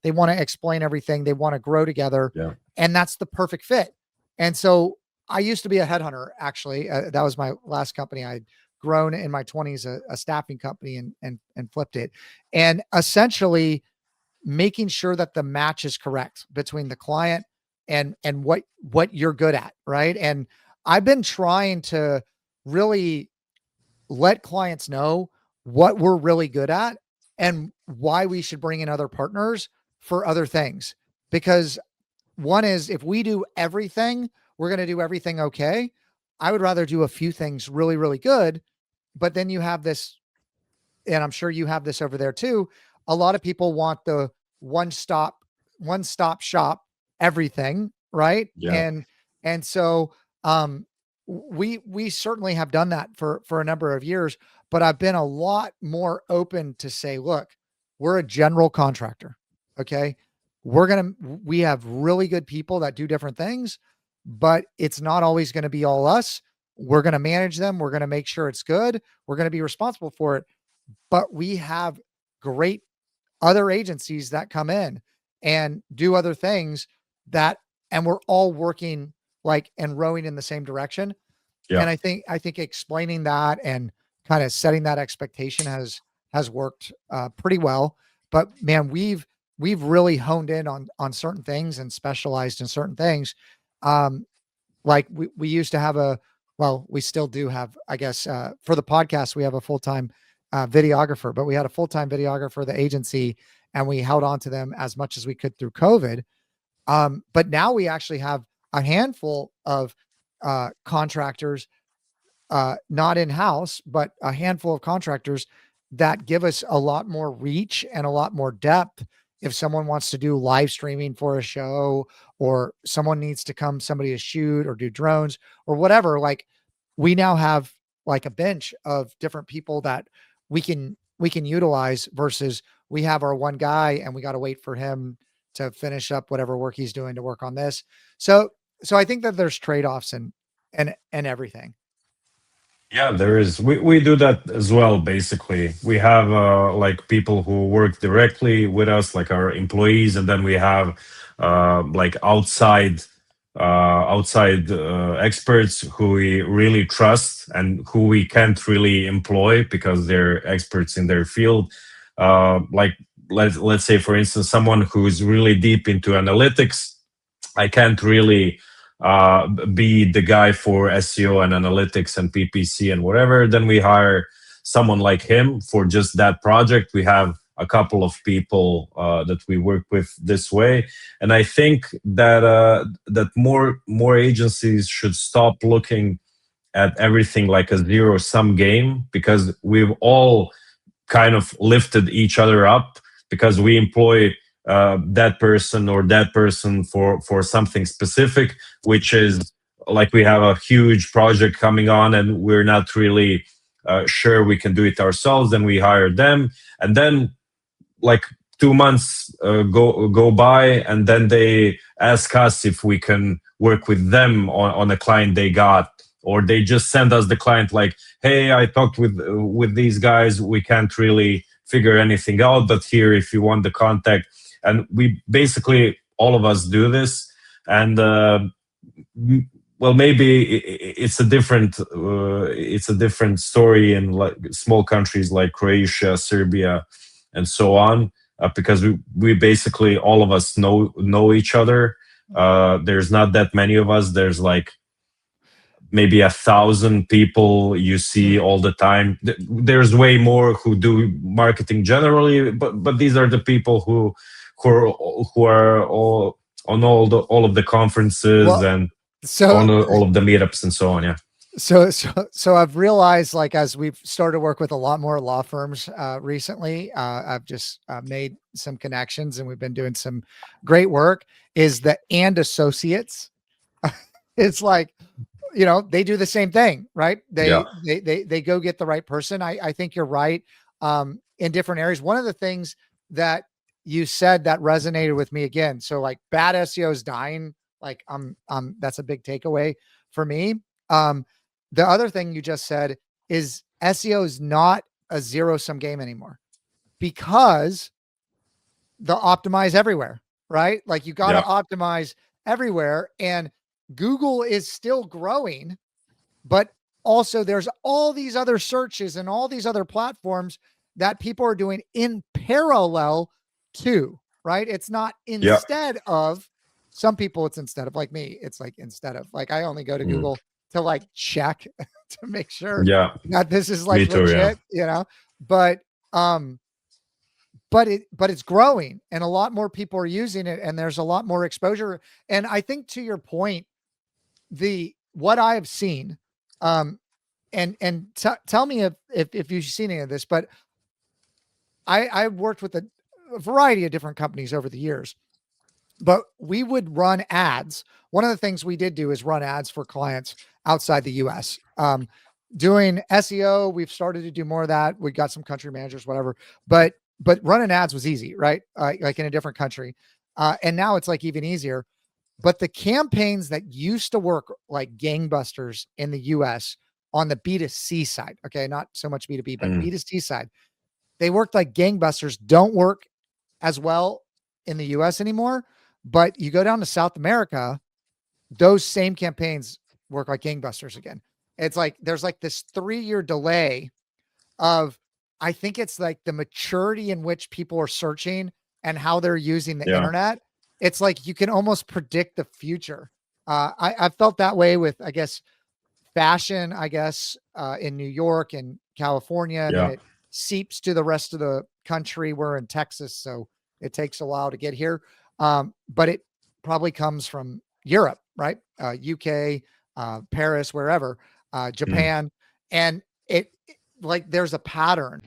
They want to explain everything. They want to grow together. Yeah. And that's the perfect fit. And so I used to be a headhunter, actually. That was my last company. I'd grown in my 20s, a staffing company, and flipped it. And essentially making sure that the match is correct between the client and what you're good at, right? And I've been trying to really let clients know what we're really good at and why we should bring in other partners for other things. Because one is, if we do everything, we're going to do everything okay. I would rather do a few things really, really good. But then you have this, and I'm sure you have this over there too. A lot of people want the one stop shop everything, right? Yeah. And so we certainly have done that for a number of years, but I've been a lot more open to say, look, we're a general contractor. Okay. We have really good people that do different things, but it's not always going to be all us. We're going to manage them. We're going to make sure it's good. We're going to be responsible for it. But we have great other agencies that come in and do other things and we're all working and rowing in the same direction. Yeah. And I think explaining that and kind of setting that expectation has worked pretty well. But man, we've really honed in on certain things and specialized in certain things. Like we used to have we still do have, I guess, for the podcast, we have a full-time videographer, but we had a full-time videographer, the agency, and we held on to them as much as we could through COVID. But now we actually have a handful of contractors, not in-house, but a handful of contractors that give us a lot more reach and a lot more depth. If someone wants to do live streaming for a show, or someone needs to come, somebody to shoot or do drones or whatever, we now have a bench of different people that we can utilize, versus we have our one guy and we got to wait for him to finish up whatever work he's doing to work on this. So I think that there's trade-offs and everything. Yeah, there is. We do that as well. Basically, we have people who work directly with us, like our employees, and then we have outside experts who we really trust and who we can't really employ because they're experts in their field. Let's say, for instance, someone who is really deep into analytics. I can't really be the guy for SEO and analytics and PPC and whatever. Then we hire someone like him for just that project. We have a couple of people that we work with this way, and I think that more agencies should stop looking at everything like a zero-sum game, because we've all kind of lifted each other up because we employ that person or that person for something specific, which is like we have a huge project coming on and we're not really sure we can do it ourselves. Then we hire them, and then 2 months go by, and then they ask us if we can work with them on a client they got, or they just send us the client like, hey, I talked with these guys, we can't really figure anything out, but here, if you want the contact. And we basically, all of us do this. And maybe it's a different story in small countries like Croatia, Serbia, and so on, because we basically, all of us know each other. There's not that many of us. There's maybe 1,000 people you see all the time. There's way more who do marketing generally, but these are the people who are all on all of the conferences and on all of the meetups and so on. Yeah. So I've realized, as we've started to work with a lot more law firms recently, I've just made some connections, and we've been doing some great work. Is the and associates? It's they do the same thing, right? They go get the right person. I think you're right. In different areas. One of the things that you said that resonated with me again. So bad SEO is dying. That's a big takeaway for me. The other thing you just said is SEO is not a zero-sum game anymore, because the optimize everywhere, right? Like you got to Yeah. optimize everywhere, and Google is still growing, but also there's all these other searches and all these other platforms that people are doing in parallel to, right? It's not Yeah. instead of. Some people it's instead of, like me, it's like instead of. Like I only go to Google to like check to make sure Yeah. that this is Me like too. Yeah. legit, you know. But it's growing, and a lot more people are using it, and there's a lot more exposure. And I think, to your point, what I have seen, and tell me if you've seen any of this, but I've worked with a variety of different companies over the years, but we would run ads. One of the things we did do is run ads for clients outside the US. Doing SEO, we've started to do more of that. We got some country managers, whatever, but running ads was easy, right? Like in a different country. And now it's like even easier. But the campaigns that used to work like gangbusters in the US on the B2C side, okay, not so much B2B, but B2C side, they worked like gangbusters, don't work as well in the US anymore. But you go down to South America, those same campaigns work like gangbusters again. It's like there's like this 3-year delay of, I think it's like the maturity in which people are searching and how they're using the internet. It's like you can almost predict the future. I felt that way with, I guess, fashion, I guess, in New York and California, and then it seeps to the rest of the country. We're in Texas, so it takes a while to get here. But it probably comes from Europe, right? UK, Paris, wherever, Japan. And it like there's a pattern.